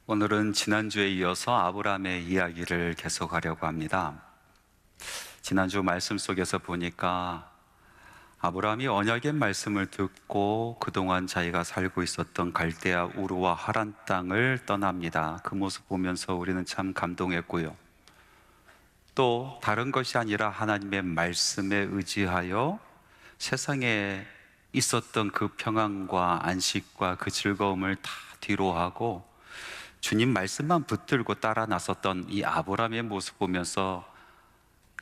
오늘은 지난주에 이어서 아브라함의 이야기를 계속하려고 합니다. 지난주 말씀 속에서 보니까 아브라함이 언약의 말씀을 듣고 그동안 자기가 살고 있었던 갈대아 우르와 하란 땅을 떠납니다. 그 모습 보면서 우리는 참 감동했고요. 또 다른 것이 아니라 하나님의 말씀에 의지하여 세상에 있었던 그 평안과 안식과 그 즐거움을 다 뒤로하고 주님 말씀만 붙들고 따라 나섰던 이 아브라함의 모습 보면서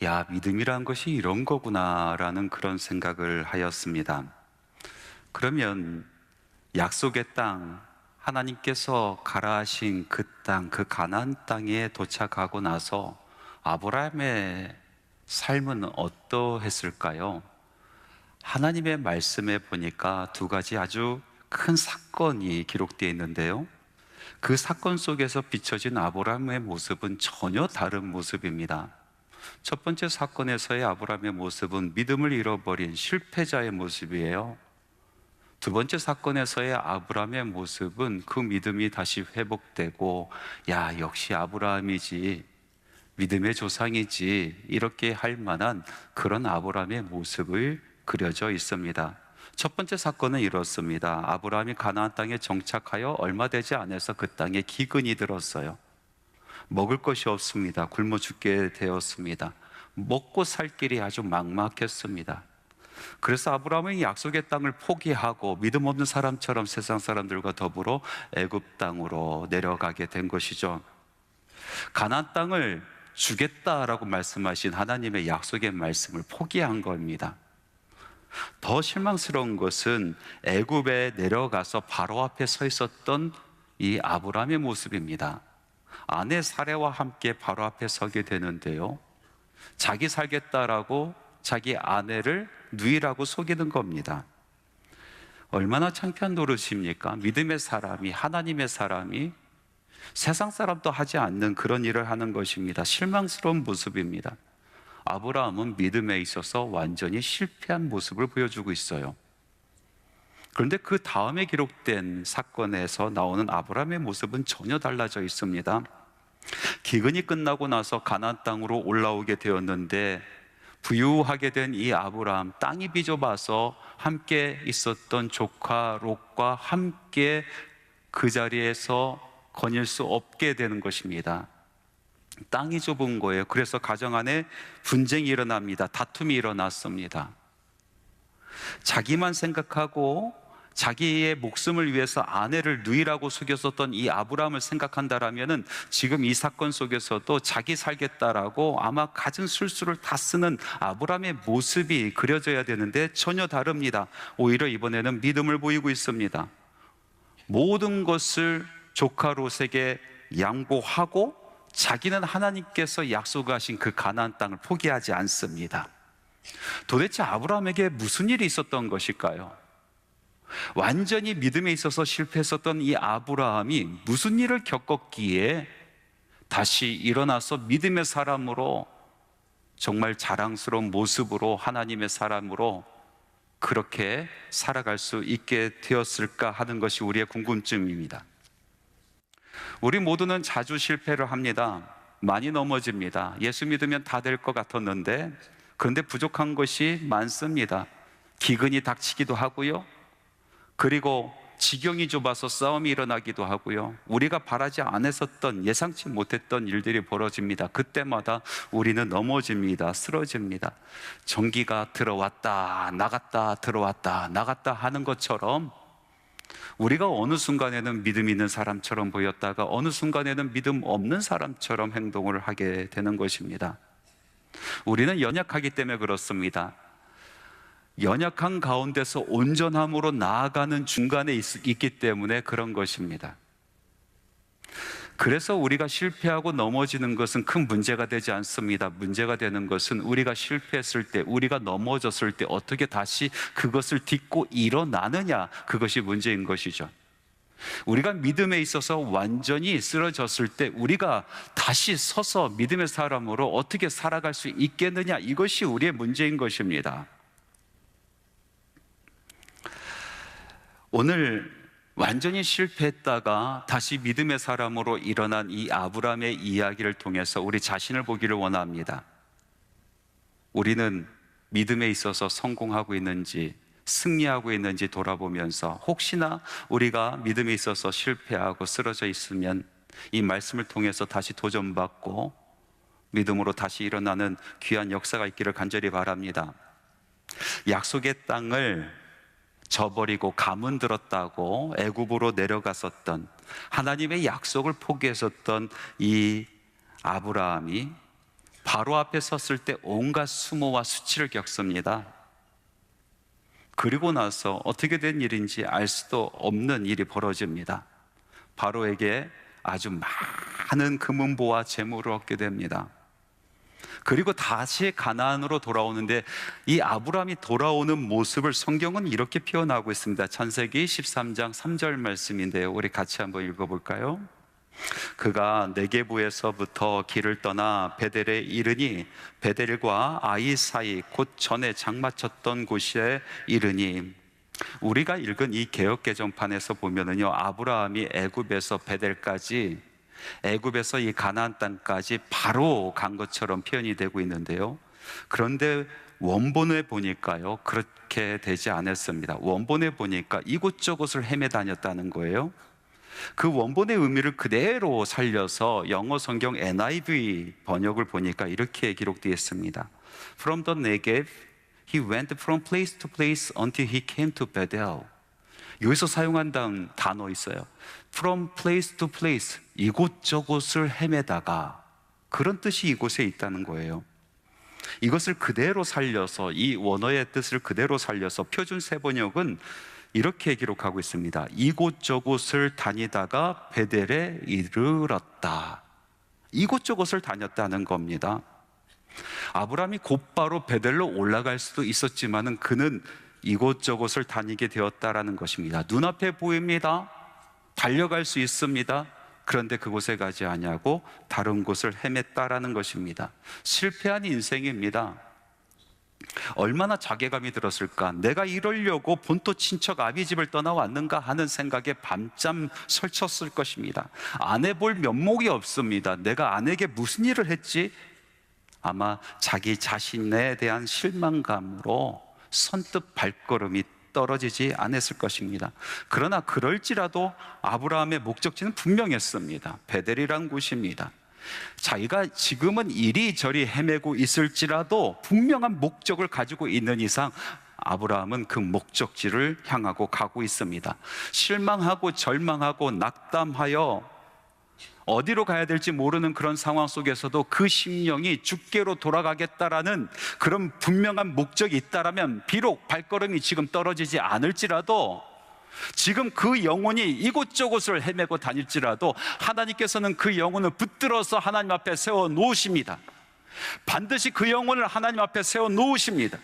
야, 믿음이란 것이 이런 거구나라는 그런 생각을 하였습니다. 그러면 약속의 땅, 하나님께서 가라 하신 그 땅, 그 가나안 땅에 도착하고 나서 아브라함의 삶은 어떠했을까요? 하나님의 말씀에 보니까 두 가지 아주 큰 사건이 기록되어 있는데요, 그 사건 속에서 비춰진 아브라함의 모습은 전혀 다른 모습입니다. 첫 번째 사건에서의 아브라함의 모습은 믿음을 잃어버린 실패자의 모습이에요. 두 번째 사건에서의 아브라함의 모습은 그 믿음이 다시 회복되고 야, 역시 아브라함이지, 믿음의 조상이지, 이렇게 할 만한 그런 아브라함의 모습을 그려져 있습니다. 첫 번째 사건은 이렇습니다. 아브라함이 가나안 땅에 정착하여 얼마 되지 않아서 그 땅에 기근이 들었어요. 먹을 것이 없습니다. 굶어 죽게 되었습니다. 먹고 살 길이 아주 막막했습니다. 그래서 아브라함은 약속의 땅을 포기하고 믿음 없는 사람처럼 세상 사람들과 더불어 애굽 땅으로 내려가게 된 것이죠. 가나안 땅을 주겠다라고 말씀하신 하나님의 약속의 말씀을 포기한 겁니다. 더 실망스러운 것은 애굽에 내려가서 바로 앞에 서 있었던 이 아브라함의 모습입니다. 아내 사레와 함께 바로 앞에 서게 되는데요, 자기 살겠다라고 자기 아내를 누이라고 속이는 겁니다. 얼마나 창피한 노릇입니까? 믿음의 사람이, 하나님의 사람이 세상 사람도 하지 않는 그런 일을 하는 것입니다. 실망스러운 모습입니다. 아브라함은 믿음에 있어서 완전히 실패한 모습을 보여주고 있어요. 그런데 그 다음에 기록된 사건에서 나오는 아브라함의 모습은 전혀 달라져 있습니다. 기근이 끝나고 나서 가나안 땅으로 올라오게 되었는데 부유하게 된 이 아브라함, 땅이 비좁아서 함께 있었던 조카 롯과 함께 그 자리에서 거닐 수 없게 되는 것입니다. 땅이 좁은 거예요. 그래서 가정 안에 분쟁이 일어납니다. 다툼이 일어났습니다. 자기만 생각하고 자기의 목숨을 위해서 아내를 누이라고 속였었던 이 아브라함을 생각한다라면은 지금 이 사건 속에서도 자기 살겠다라고 아마 갖은 술수를 다 쓰는 아브라함의 모습이 그려져야 되는데 전혀 다릅니다. 오히려 이번에는 믿음을 보이고 있습니다. 모든 것을 조카 롯에게 양보하고 자기는 하나님께서 약속하신 그 가나안 땅을 포기하지 않습니다. 도대체 아브라함에게 무슨 일이 있었던 것일까요? 완전히 믿음에 있어서 실패했었던 이 아브라함이 무슨 일을 겪었기에 다시 일어나서 믿음의 사람으로, 정말 자랑스러운 모습으로 하나님의 사람으로 그렇게 살아갈 수 있게 되었을까 하는 것이 우리의 궁금증입니다. 우리 모두는 자주 실패를 합니다. 많이 넘어집니다. 예수 믿으면 다 될 것 같았는데 그런데 부족한 것이 많습니다. 기근이 닥치기도 하고요, 그리고 지경이 좁아서 싸움이 일어나기도 하고요, 우리가 바라지 않았었던, 예상치 못했던 일들이 벌어집니다. 그때마다 우리는 넘어집니다. 쓰러집니다. 전기가 들어왔다 나갔다 들어왔다 나갔다 하는 것처럼 우리가 어느 순간에는 믿음 있는 사람처럼 보였다가 어느 순간에는 믿음 없는 사람처럼 행동을 하게 되는 것입니다. 우리는 연약하기 때문에 그렇습니다. 연약한 가운데서 온전함으로 나아가는 중간에 있기 때문에 그런 것입니다. 그래서 우리가 실패하고 넘어지는 것은 큰 문제가 되지 않습니다. 문제가 되는 것은 우리가 실패했을 때, 우리가 넘어졌을 때 어떻게 다시 그것을 딛고 일어나느냐, 그것이 문제인 것이죠. 우리가 믿음에 있어서 완전히 쓰러졌을 때 우리가 다시 서서 믿음의 사람으로 어떻게 살아갈 수 있겠느냐, 이것이 우리의 문제인 것입니다. 오늘 완전히 실패했다가 다시 믿음의 사람으로 일어난 이 아브라함의 이야기를 통해서 우리 자신을 보기를 원합니다. 우리는 믿음에 있어서 성공하고 있는지, 승리하고 있는지 돌아보면서 혹시나 우리가 믿음에 있어서 실패하고 쓰러져 있으면 이 말씀을 통해서 다시 도전받고 믿음으로 다시 일어나는 귀한 역사가 있기를 간절히 바랍니다. 약속의 땅을 저버리고 가문 들었다고 애굽으로 내려갔었던, 하나님의 약속을 포기했었던 이 아브라함이 바로 앞에 섰을 때 온갖 수모와 수치를 겪습니다. 그리고 나서 어떻게 된 일인지 알 수도 없는 일이 벌어집니다. 바로에게 아주 많은 금은보와 재물을 얻게 됩니다. 그리고 다시 가나안으로 돌아오는데 이 아브라함이 돌아오는 모습을 성경은 이렇게 표현하고 있습니다. 창세기 13장 3절 말씀인데요, 우리 같이 한번 읽어볼까요? 그가 네게부에서부터 길을 떠나 베델에 이르니 베델과 아이 사이 곧 전에 장마쳤던 곳에 이르니, 우리가 읽은 이 개역개정판에서 보면은요, 아브라함이 애굽에서 베델까지, 애굽에서 이 가나안 땅까지 바로 간 것처럼 표현이 되고 있는데요, 그런데 원본에 보니까요 그렇게 되지 않았습니다. 원본에 보니까 이곳저곳을 헤매 다녔다는 거예요. 그 원본의 의미를 그대로 살려서 영어 성경 NIV 번역을 보니까 이렇게 기록되어 있습니다. From the Negev, he went from place to place until he came to Bethel. 여기서 사용한 단어 있어요. From place to place, 이곳저곳을 헤매다가, 그런 뜻이 이곳에 있다는 거예요. 이것을 그대로 살려서, 이 원어의 뜻을 그대로 살려서 표준 세번역은 이렇게 기록하고 있습니다. 이곳저곳을 다니다가 베델에 이르렀다. 이곳저곳을 다녔다는 겁니다. 아브라함이 곧바로 베델로 올라갈 수도 있었지만은 그는 이곳저곳을 다니게 되었다라는 것입니다. 눈앞에 보입니다. 달려갈 수 있습니다. 그런데 그곳에 가지 아니하고 다른 곳을 헤맸다라는 것입니다. 실패한 인생입니다. 얼마나 자괴감이 들었을까? 내가 이러려고 본토 친척 아비 집을 떠나왔는가 하는 생각에 밤잠 설쳤을 것입니다. 아내 볼 면목이 없습니다. 내가 아내에게 무슨 일을 했지? 아마 자기 자신에 대한 실망감으로 선뜻 발걸음이 떨어지지 않았을 것입니다. 그러나 그럴지라도 아브라함의 목적지는 분명했습니다. 베델이라는 곳입니다. 자기가 지금은 이리저리 헤매고 있을지라도 분명한 목적을 가지고 있는 이상 아브라함은 그 목적지를 향하고 가고 있습니다. 실망하고 절망하고 낙담하여 어디로 가야 될지 모르는 그런 상황 속에서도 그 심령이 주께로 돌아가겠다라는 그런 분명한 목적이 있다라면, 비록 발걸음이 지금 떨어지지 않을지라도, 지금 그 영혼이 이곳저곳을 헤매고 다닐지라도 하나님께서는 그 영혼을 붙들어서 하나님 앞에 세워 놓으십니다. 반드시 그 영혼을 하나님 앞에 세워 놓으십니다.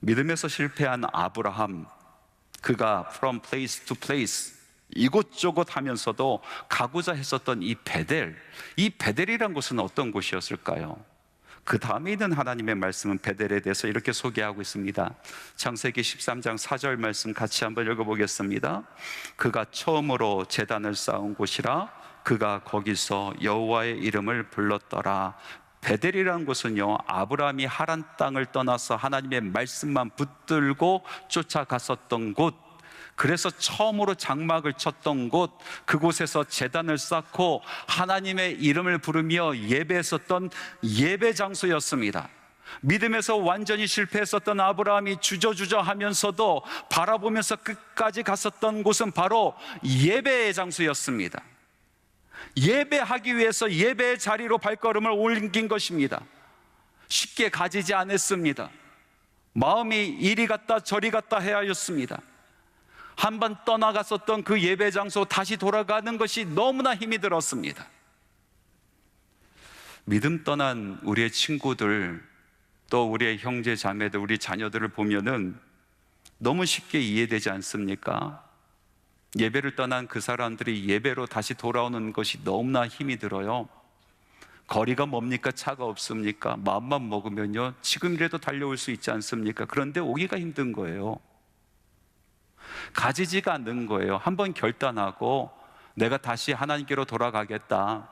믿음에서 실패한 아브라함, 그가 from place to place, 이곳저곳 하면서도 가고자 했었던 이 베델, 이 베델이란 곳은 어떤 곳이었을까요? 그 다음에 있는 하나님의 말씀은 베델에 대해서 이렇게 소개하고 있습니다. 창세기 13장 4절 말씀 같이 한번 읽어보겠습니다. 그가 처음으로 제단을 쌓은 곳이라 그가 거기서 여호와의 이름을 불렀더라. 베델이라는 곳은요, 아브라함이 하란 땅을 떠나서 하나님의 말씀만 붙들고 쫓아갔었던 곳, 그래서 처음으로 장막을 쳤던 곳, 그곳에서 제단을 쌓고 하나님의 이름을 부르며 예배했었던 예배 장소였습니다. 믿음에서 완전히 실패했었던 아브라함이 주저주저 하면서도 바라보면서 끝까지 갔었던 곳은 바로 예배의 장소였습니다. 예배하기 위해서 예배의 자리로 발걸음을 옮긴 것입니다. 쉽게 가지지 않았습니다. 마음이 이리 갔다 저리 갔다 해야 하였습니다. 한번 떠나갔었던 그 예배 장소 다시 돌아가는 것이 너무나 힘이 들었습니다. 믿음 떠난 우리의 친구들, 또 우리의 형제 자매들, 우리 자녀들을 보면은 너무 쉽게 이해되지 않습니까? 예배를 떠난 그 사람들이 예배로 다시 돌아오는 것이 너무나 힘이 들어요. 거리가 뭡니까? 차가 없습니까? 마음만 먹으면요, 지금이라도 달려올 수 있지 않습니까? 그런데 오기가 힘든 거예요. 가지지가 않는 거예요. 한번 결단하고 내가 다시 하나님께로 돌아가겠다,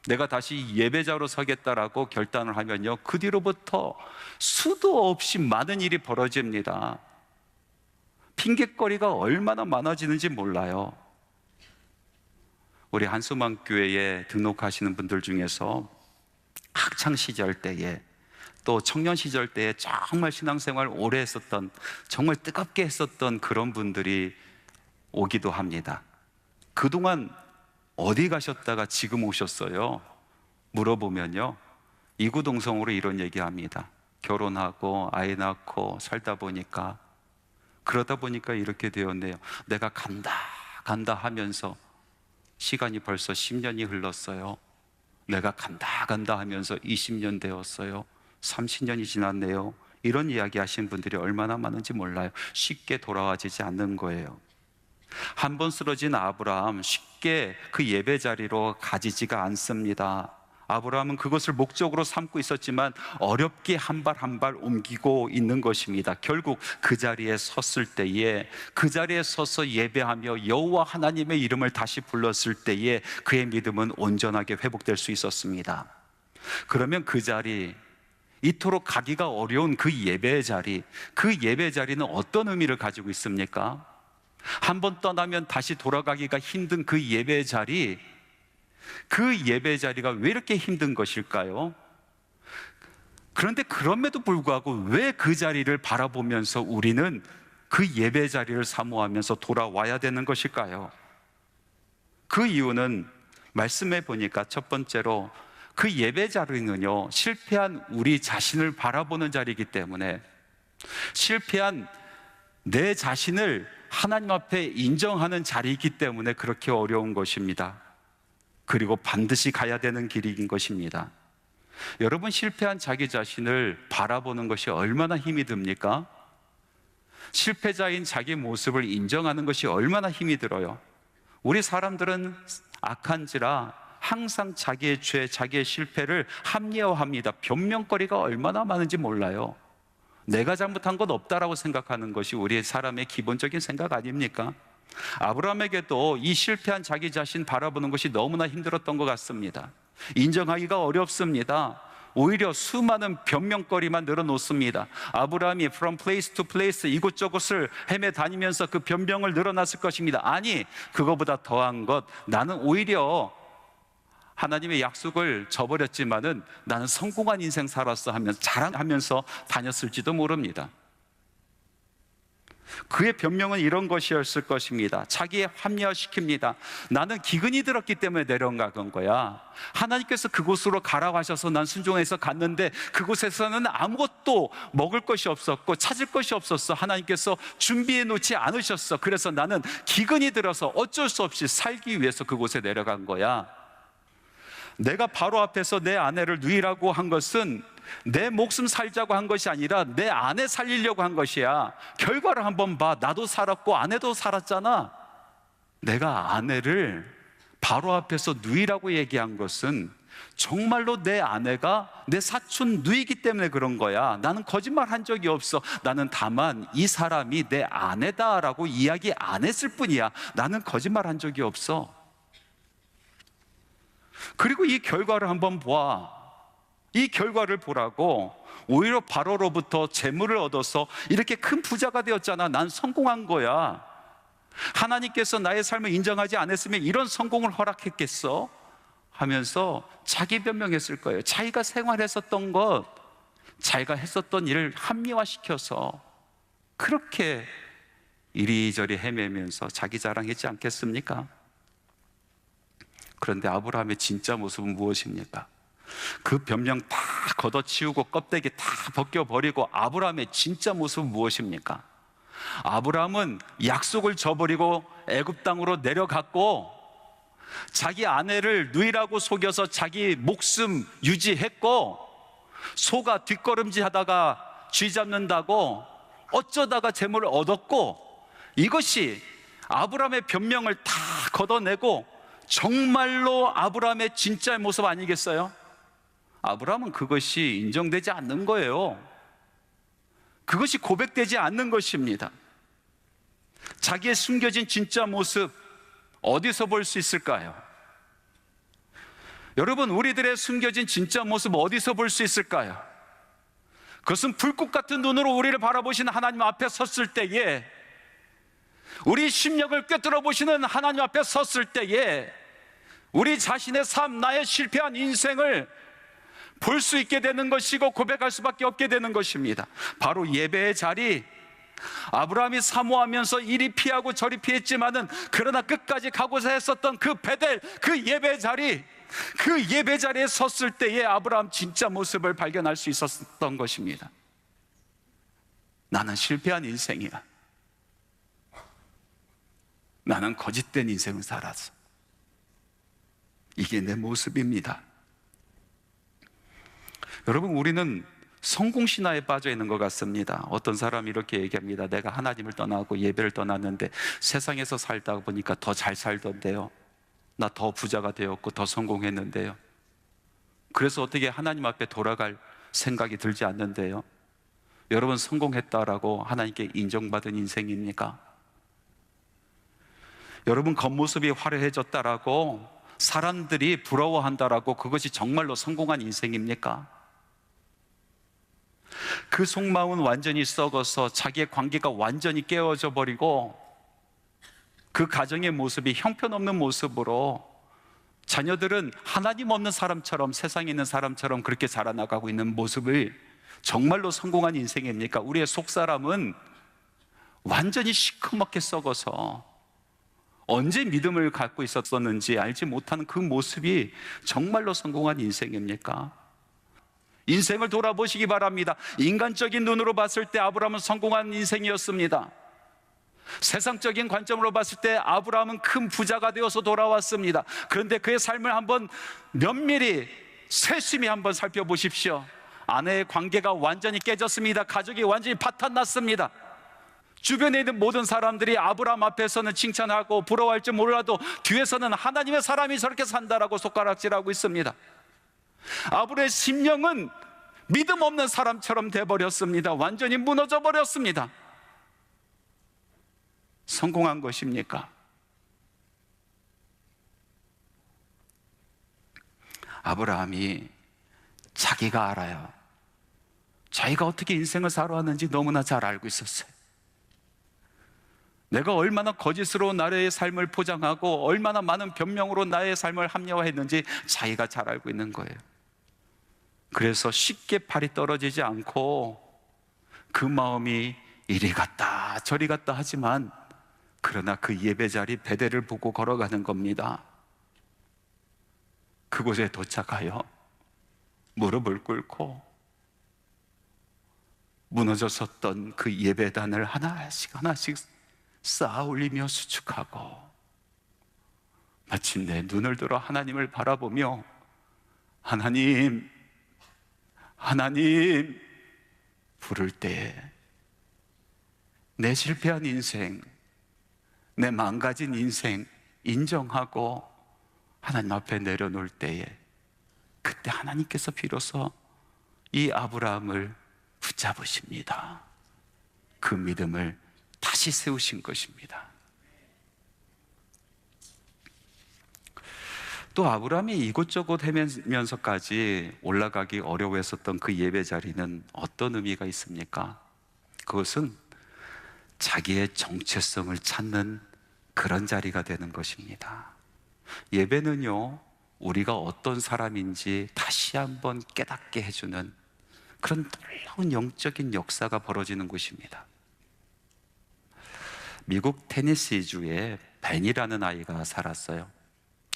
내가 다시 예배자로 서겠다라고 결단을 하면요, 그 뒤로부터 수도 없이 많은 일이 벌어집니다. 핑곗거리가 얼마나 많아지는지 몰라요. 우리 한수만 교회에 등록하시는 분들 중에서 학창 시절 때에 또 청년 시절 때에 정말 신앙생활 오래 했었던, 정말 뜨겁게 했었던 그런 분들이 오기도 합니다. 그동안 어디 가셨다가 지금 오셨어요? 물어보면요, 이구동성으로 이런 얘기합니다. 결혼하고 아이 낳고 살다 보니까, 그러다 보니까 이렇게 되었네요. 내가 간다 하면서 시간이 벌써 10년이 흘렀어요. 내가 간다 하면서 20년 되었어요. 30년이 지났네요. 이런 이야기 하시는 분들이 얼마나 많은지 몰라요. 쉽게 돌아와지지 않는 거예요. 한 번 쓰러진 아브라함, 쉽게 그 예배 자리로 가지지가 않습니다. 아브라함은 그것을 목적으로 삼고 있었지만 어렵게 한 발 한 발 옮기고 있는 것입니다. 결국 그 자리에 섰을 때에, 그 자리에 서서 예배하며 여호와 하나님의 이름을 다시 불렀을 때에 그의 믿음은 온전하게 회복될 수 있었습니다. 그러면 그 자리, 이토록 가기가 어려운 그 예배 자리, 그 예배 자리는 어떤 의미를 가지고 있습니까? 한번 떠나면 다시 돌아가기가 힘든 그 예배 자리, 그 예배 자리가 왜 이렇게 힘든 것일까요? 그런데 그럼에도 불구하고 왜 그 자리를 바라보면서 우리는 그 예배 자리를 사모하면서 돌아와야 되는 것일까요? 그 이유는 말씀해 보니까 첫 번째로 그 예배 자리는요, 실패한 우리 자신을 바라보는 자리이기 때문에, 실패한 내 자신을 하나님 앞에 인정하는 자리이기 때문에 그렇게 어려운 것입니다. 그리고 반드시 가야 되는 길인 것입니다. 여러분, 실패한 자기 자신을 바라보는 것이 얼마나 힘이 듭니까? 실패자인 자기 모습을 인정하는 것이 얼마나 힘이 들어요. 우리 사람들은 악한지라 항상 자기의 죄, 자기의 실패를 합리화합니다. 변명거리가 얼마나 많은지 몰라요. 내가 잘못한 건 없다라고 생각하는 것이 우리 사람의 기본적인 생각 아닙니까? 아브라함에게도 이 실패한 자기 자신 바라보는 것이 너무나 힘들었던 것 같습니다. 인정하기가 어렵습니다. 오히려 수많은 변명거리만 늘어놓습니다. 아브라함이 from place to place, 이곳저곳을 헤매 다니면서 그 변명을 늘어놨을 것입니다. 아니, 그거보다 더한 것, 나는 오히려 하나님의 약속을 저버렸지만은 나는 성공한 인생 살았어 하면서 자랑하면서 다녔을지도 모릅니다. 그의 변명은 이런 것이었을 것입니다. 자기의 합리화시킵니다. 나는 기근이 들었기 때문에 내려간 거야. 하나님께서 그곳으로 가라고 하셔서 난 순종해서 갔는데 그곳에서는 아무것도 먹을 것이 없었고 찾을 것이 없었어. 하나님께서 준비해 놓지 않으셨어. 그래서 나는 기근이 들어서 어쩔 수 없이 살기 위해서 그곳에 내려간 거야. 내가 바로 앞에서 내 아내를 누이라고 한 것은 내 목숨 살자고 한 것이 아니라 내 아내 살리려고 한 것이야. 결과를 한번 봐. 나도 살았고 아내도 살았잖아. 내가 아내를 바로 앞에서 누이라고 얘기한 것은 정말로 내 아내가 내 사촌 누이기 때문에 그런 거야. 나는 거짓말 한 적이 없어. 나는 다만 이 사람이 내 아내다라고 이야기 안 했을 뿐이야. 나는 거짓말 한 적이 없어. 그리고 이 결과를 한번 봐. 이 결과를 보라고. 오히려 바로로부터 재물을 얻어서 이렇게 큰 부자가 되었잖아. 난 성공한 거야. 하나님께서 나의 삶을 인정하지 않았으면 이런 성공을 허락했겠어? 하면서 자기 변명했을 거예요. 자기가 생활했었던 것, 자기가 했었던 일을 합리화시켜서 그렇게 이리저리 헤매면서 자기 자랑했지 않겠습니까? 그런데 아브라함의 진짜 모습은 무엇입니까? 그 변명 다 걷어치우고 껍데기 다 벗겨버리고 아브라함의 진짜 모습은 무엇입니까? 아브라함은 약속을 저버리고 애굽 땅으로 내려갔고 자기 아내를 누이라고 속여서 자기 목숨 유지했고 소가 뒷걸음질하다가 쥐 잡는다고 어쩌다가 재물을 얻었고 이것이 아브라함의 변명을 다 걷어내고 정말로 아브라함의 진짜 모습 아니겠어요? 아브라함은 그것이 인정되지 않는 거예요. 그것이 고백되지 않는 것입니다. 자기의 숨겨진 진짜 모습 어디서 볼 수 있을까요? 여러분, 우리들의 숨겨진 진짜 모습 어디서 볼 수 있을까요? 그것은 불꽃 같은 눈으로 우리를 바라보시는 하나님 앞에 섰을 때에, 우리 심령을 꿰뚫어 보시는 하나님 앞에 섰을 때에 우리 자신의 삶, 나의 실패한 인생을 볼 수 있게 되는 것이고 고백할 수밖에 없게 되는 것입니다. 바로 예배의 자리, 아브라함이 사모하면서 이리 피하고 저리 피했지만은 그러나 끝까지 가고자 했었던 그 베델, 그 예배 자리, 그 예배 자리에 섰을 때에 아브라함 진짜 모습을 발견할 수 있었던 것입니다. 나는 실패한 인생이야. 나는 거짓된 인생을 살았어. 이게 내 모습입니다. 여러분, 우리는 성공신화에 빠져 있는 것 같습니다. 어떤 사람이 이렇게 얘기합니다. 내가 하나님을 떠나고 예배를 떠났는데 세상에서 살다 보니까 더 잘 살던데요. 나 더 부자가 되었고 더 성공했는데요. 그래서 어떻게 하나님 앞에 돌아갈 생각이 들지 않는데요. 여러분, 성공했다라고 하나님께 인정받은 인생입니까? 여러분, 겉모습이 화려해졌다라고 사람들이 부러워한다라고 그것이 정말로 성공한 인생입니까? 그 속마음은 완전히 썩어서 자기의 관계가 완전히 깨어져 버리고 그 가정의 모습이 형편없는 모습으로 자녀들은 하나님 없는 사람처럼, 세상에 있는 사람처럼 그렇게 자라나가고 있는 모습을 정말로 성공한 인생입니까? 우리의 속사람은 완전히 시커멓게 썩어서 언제 믿음을 갖고 있었었는지 알지 못하는 그 모습이 정말로 성공한 인생입니까? 인생을 돌아보시기 바랍니다. 인간적인 눈으로 봤을 때 아브라함은 성공한 인생이었습니다. 세상적인 관점으로 봤을 때 아브라함은 큰 부자가 되어서 돌아왔습니다. 그런데 그의 삶을 한번 면밀히 세심히 한번 살펴보십시오. 아내의 관계가 완전히 깨졌습니다. 가족이 완전히 파탄났습니다. 주변에 있는 모든 사람들이 아브라함 앞에서는 칭찬하고 부러워할지 몰라도 뒤에서는 하나님의 사람이 저렇게 산다라고 손가락질하고 있습니다. 아브라함의 심령은 믿음 없는 사람처럼 돼버렸습니다. 완전히 무너져 버렸습니다. 성공한 것입니까? 아브라함이 자기가 알아요. 자기가 어떻게 인생을 살아왔는지 너무나 잘 알고 있었어요. 내가 얼마나 거짓으로 나의 삶을 포장하고 얼마나 많은 변명으로 나의 삶을 합리화했는지 자기가 잘 알고 있는 거예요. 그래서 쉽게 팔이 떨어지지 않고 그 마음이 이리 갔다 저리 갔다 하지만 그러나 그 예배자리 베델을 보고 걸어가는 겁니다. 그곳에 도착하여 무릎을 꿇고 무너졌었던 그 예배단을 하나씩 하나씩 쌓아 올리며 수축하고 마침내 눈을 들어 하나님을 바라보며 하나님, 하나님 부를 때에 내 실패한 인생, 내 망가진 인생 인정하고 하나님 앞에 내려놓을 때에 그때 하나님께서 비로소 이 아브라함을 붙잡으십니다. 그 믿음을 다시 세우신 것입니다. 또 아브라함이 이곳저곳 헤매면서까지 올라가기 어려워했었던 그 예배 자리는 어떤 의미가 있습니까? 그것은 자기의 정체성을 찾는 그런 자리가 되는 것입니다. 예배는요, 우리가 어떤 사람인지 다시 한번 깨닫게 해주는 그런 놀라운 영적인 역사가 벌어지는 곳입니다. 미국 테네시주에 벤이라는 아이가 살았어요.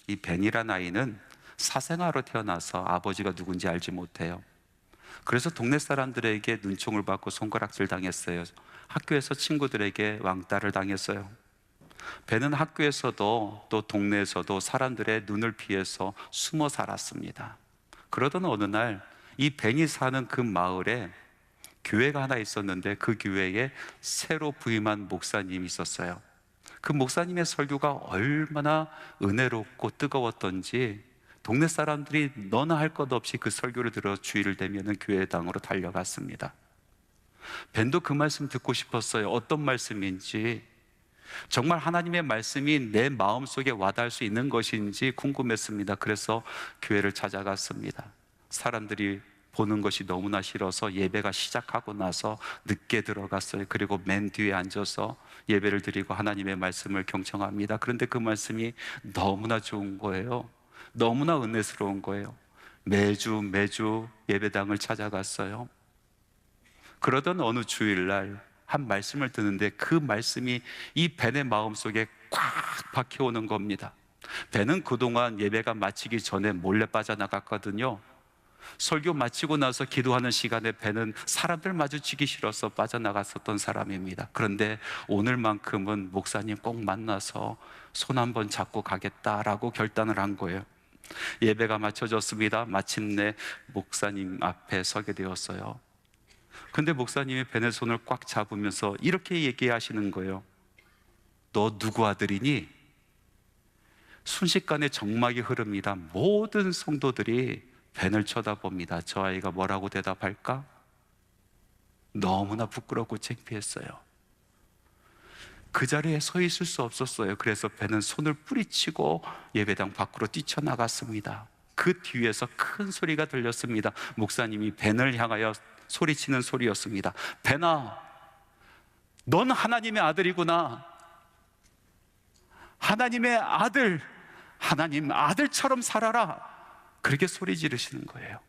이 벤이라는 아이는 사생아로 태어나서 아버지가 누군지 알지 못해요. 그래서 동네 사람들에게 눈총을 받고 손가락질 당했어요. 학교에서 친구들에게 왕따를 당했어요. 벤은 학교에서도 또 동네에서도 사람들의 눈을 피해서 숨어 살았습니다. 그러던 어느 날 이 벤이 사는 그 마을에 교회가 하나 있었는데 그 교회에 새로 부임한 목사님이 있었어요. 그 목사님의 설교가 얼마나 은혜롭고 뜨거웠던지 동네 사람들이 너나 할 것 없이 그 설교를 들어 주의를 대면은 교회당으로 달려갔습니다. 벤도 그 말씀 듣고 싶었어요. 어떤 말씀인지. 정말 하나님의 말씀이 내 마음속에 와닿을 수 있는 것인지 궁금했습니다. 그래서 교회를 찾아갔습니다. 사람들이 보는 것이 너무나 싫어서 예배가 시작하고 나서 늦게 들어갔어요. 그리고 맨 뒤에 앉아서 예배를 드리고 하나님의 말씀을 경청합니다. 그런데 그 말씀이 너무나 좋은 거예요. 너무나 은혜스러운 거예요. 매주 예배당을 찾아갔어요. 그러던 어느 주일날 한 말씀을 듣는데 그 말씀이 이 벤의 마음속에 꽉 박혀오는 겁니다. 벤은 그동안 예배가 마치기 전에 몰래 빠져나갔거든요. 설교 마치고 나서 기도하는 시간에 벤은 사람들 마주치기 싫어서 빠져나갔었던 사람입니다. 그런데 오늘만큼은 목사님 꼭 만나서 손 한번 잡고 가겠다라고 결단을 한 거예요. 예배가 마쳐졌습니다. 마침내 목사님 앞에 서게 되었어요. 근데 목사님이 벤의 손을 꽉 잡으면서 이렇게 얘기하시는 거예요. 너 누구 아들이니? 순식간에 정막이 흐릅니다. 모든 성도들이 벤을 쳐다봅니다. 저 아이가 뭐라고 대답할까? 너무나 부끄럽고 창피했어요. 그 자리에 서 있을 수 없었어요. 그래서 벤은 손을 뿌리치고 예배당 밖으로 뛰쳐나갔습니다. 그 뒤에서 큰 소리가 들렸습니다. 목사님이 벤을 향하여 소리치는 소리였습니다. 벤아, 넌 하나님의 아들이구나. 하나님의 아들, 하나님 아들처럼 살아라. 그렇게 소리 지르시는 거예요.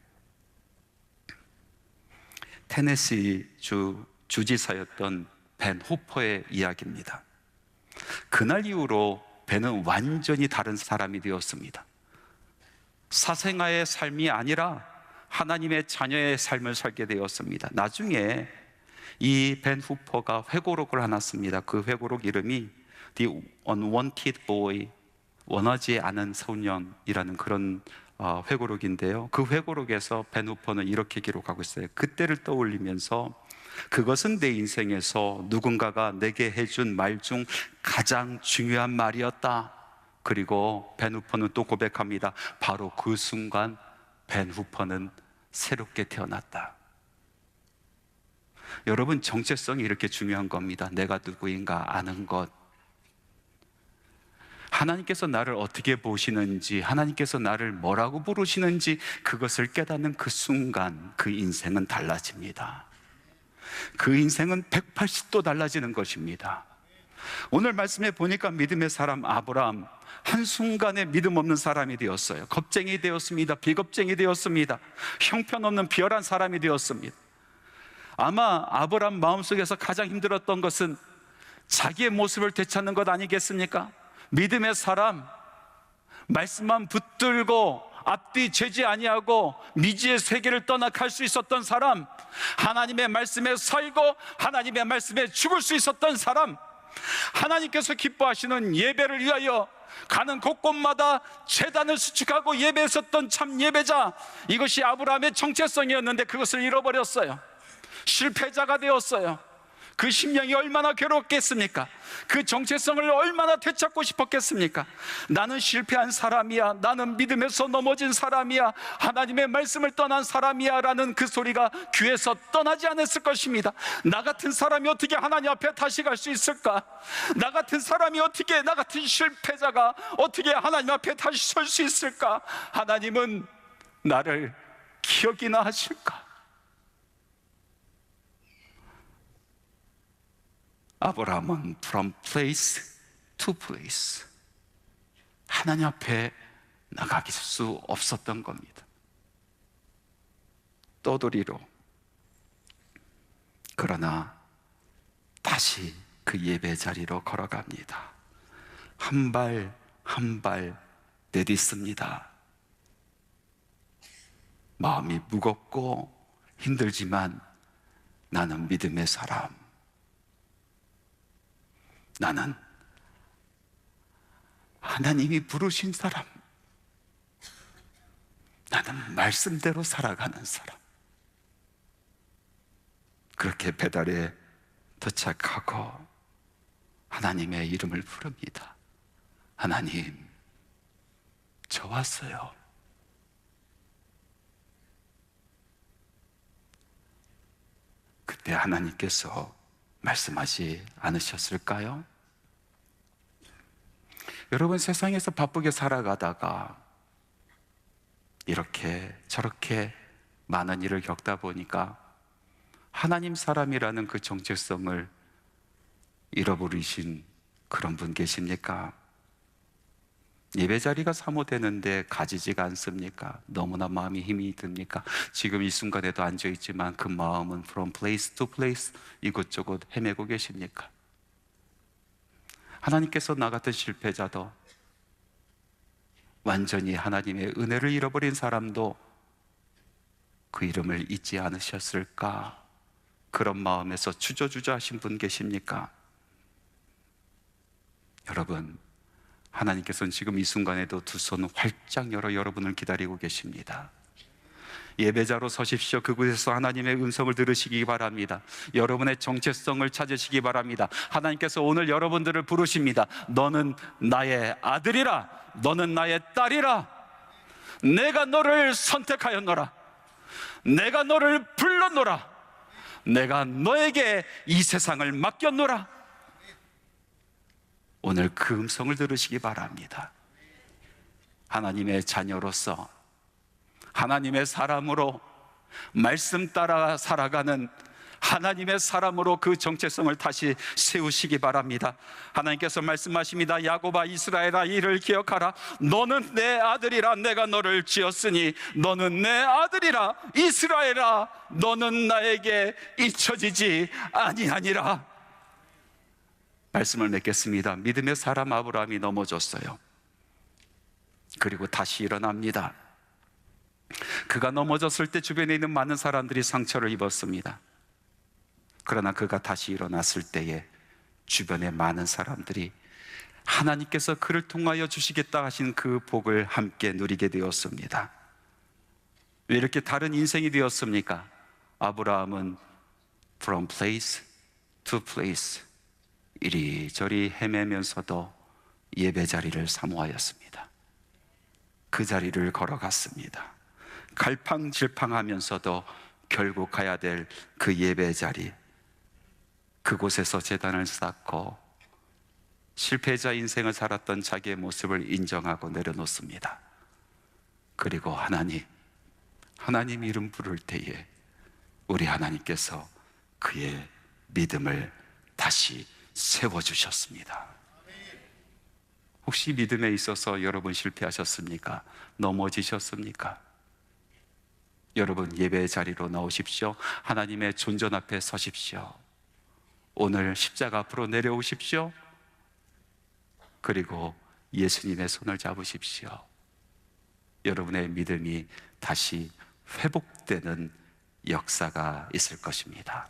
테네시 주 주지사였던 벤 후퍼의 이야기입니다. 그날 이후로 벤은 완전히 다른 사람이 되었습니다. 사생아의 삶이 아니라 하나님의 자녀의 삶을 살게 되었습니다. 나중에 이 벤 후퍼가 회고록을 하나 씁니다. 그 회고록 이름이 The Unwanted Boy, 원하지 않은 소년이라는 그런 회고록인데요. 그 회고록에서 벤 후퍼는 이렇게 기록하고 있어요. 그때를 떠올리면서 그것은 내 인생에서 누군가가 내게 해준 말 중 가장 중요한 말이었다. 그리고 벤 후퍼는 또 고백합니다. 바로 그 순간 벤 후퍼는 새롭게 태어났다. 여러분, 정체성이 이렇게 중요한 겁니다. 내가 누구인가 아는 것, 하나님께서 나를 어떻게 보시는지, 하나님께서 나를 뭐라고 부르시는지 그것을 깨닫는 그 순간 그 인생은 달라집니다. 그 인생은 180도 달라지는 것입니다. 오늘 말씀에 보니까 믿음의 사람 아브라함, 한순간에 믿음 없는 사람이 되었어요. 겁쟁이 되었습니다. 비겁쟁이 되었습니다. 형편없는 비열한 사람이 되었습니다. 아마 아브라함 마음속에서 가장 힘들었던 것은 자기의 모습을 되찾는 것 아니겠습니까? 믿음의 사람, 말씀만 붙들고 앞뒤 재지 아니하고 미지의 세계를 떠나 갈 수 있었던 사람, 하나님의 말씀에 살고 하나님의 말씀에 죽을 수 있었던 사람, 하나님께서 기뻐하시는 예배를 위하여 가는 곳곳마다 제단을 수축하고 예배했었던 참 예배자, 이것이 아브라함의 정체성이었는데 그것을 잃어버렸어요. 실패자가 되었어요. 그 심령이 얼마나 괴롭겠습니까? 그 정체성을 얼마나 되찾고 싶었겠습니까? 나는 실패한 사람이야, 나는 믿음에서 넘어진 사람이야, 하나님의 말씀을 떠난 사람이야 라는 그 소리가 귀에서 떠나지 않았을 것입니다. 나 같은 사람이 어떻게 하나님 앞에 다시 갈 수 있을까? 나 같은 사람이 어떻게, 나 같은 실패자가 어떻게 하나님 앞에 다시 설 수 있을까? 하나님은 나를 기억이나 하실까? 아브라함은 from place to place, 하나님 앞에 나가길 수 없었던 겁니다. 떠돌이로. 그러나 다시 그 예배 자리로 걸어갑니다. 한 발 한 발 내딛습니다. 마음이 무겁고 힘들지만 나는 믿음의 사람, 나는 하나님이 부르신 사람, 나는 말씀대로 살아가는 사람. 그렇게 배달에 도착하고 하나님의 이름을 부릅니다. 하나님, 저 왔어요. 그때 하나님께서 말씀하지 않으셨을까요? 여러분, 세상에서 바쁘게 살아가다가 이렇게 저렇게 많은 일을 겪다 보니까 하나님 사람이라는 그 정체성을 잃어버리신 그런 분 계십니까? 예배 자리가 사모되는데 가지지가 않습니까? 너무나 마음이 힘이 듭니까? 지금 이 순간에도 앉아있지만 그 마음은 from place to place 이곳저곳 헤매고 계십니까? 하나님께서 나 같은 실패자도, 완전히 하나님의 은혜를 잃어버린 사람도 그 이름을 잊지 않으셨을까? 그런 마음에서 주저주저 하신 분 계십니까? 여러분, 하나님께서는 지금 이 순간에도 두 손 활짝 열어 여러분을 기다리고 계십니다. 예배자로 서십시오. 그곳에서 하나님의 음성을 들으시기 바랍니다. 여러분의 정체성을 찾으시기 바랍니다. 하나님께서 오늘 여러분들을 부르십니다. 너는 나의 아들이라, 너는 나의 딸이라. 내가 너를 선택하였노라. 내가 너를 불렀노라. 내가 너에게 이 세상을 맡겼노라. 오늘 그 음성을 들으시기 바랍니다. 하나님의 자녀로서, 하나님의 사람으로, 말씀 따라 살아가는 하나님의 사람으로 그 정체성을 다시 세우시기 바랍니다. 하나님께서 말씀하십니다. 야곱아, 이스라엘아, 이를 기억하라. 너는 내 아들이라. 내가 너를 지었으니 너는 내 아들이라. 이스라엘아, 너는 나에게 잊혀지지 아니하니라. 말씀을 맺겠습니다. 믿음의 사람 아브라함이 넘어졌어요. 그리고 다시 일어납니다. 그가 넘어졌을 때 주변에 있는 많은 사람들이 상처를 입었습니다. 그러나 그가 다시 일어났을 때에 주변의 많은 사람들이 하나님께서 그를 통하여 주시겠다 하신 그 복을 함께 누리게 되었습니다. 왜 이렇게 다른 인생이 되었습니까? 아브라함은 from place to place 이리저리 헤매면서도 예배 자리를 사모하였습니다. 그 자리를 걸어갔습니다. 갈팡질팡하면서도 결국 가야 될 그 예배 자리, 그곳에서 제단을 쌓고 실패자 인생을 살았던 자기의 모습을 인정하고 내려놓습니다. 그리고 하나님 이름 부를 때에 우리 하나님께서 그의 믿음을 다시 세워주셨습니다. 혹시 믿음에 있어서 여러분 실패하셨습니까? 넘어지셨습니까? 여러분, 예배의 자리로 나오십시오. 하나님의 존전 앞에 서십시오. 오늘 십자가 앞으로 내려오십시오. 그리고 예수님의 손을 잡으십시오. 여러분의 믿음이 다시 회복되는 역사가 있을 것입니다.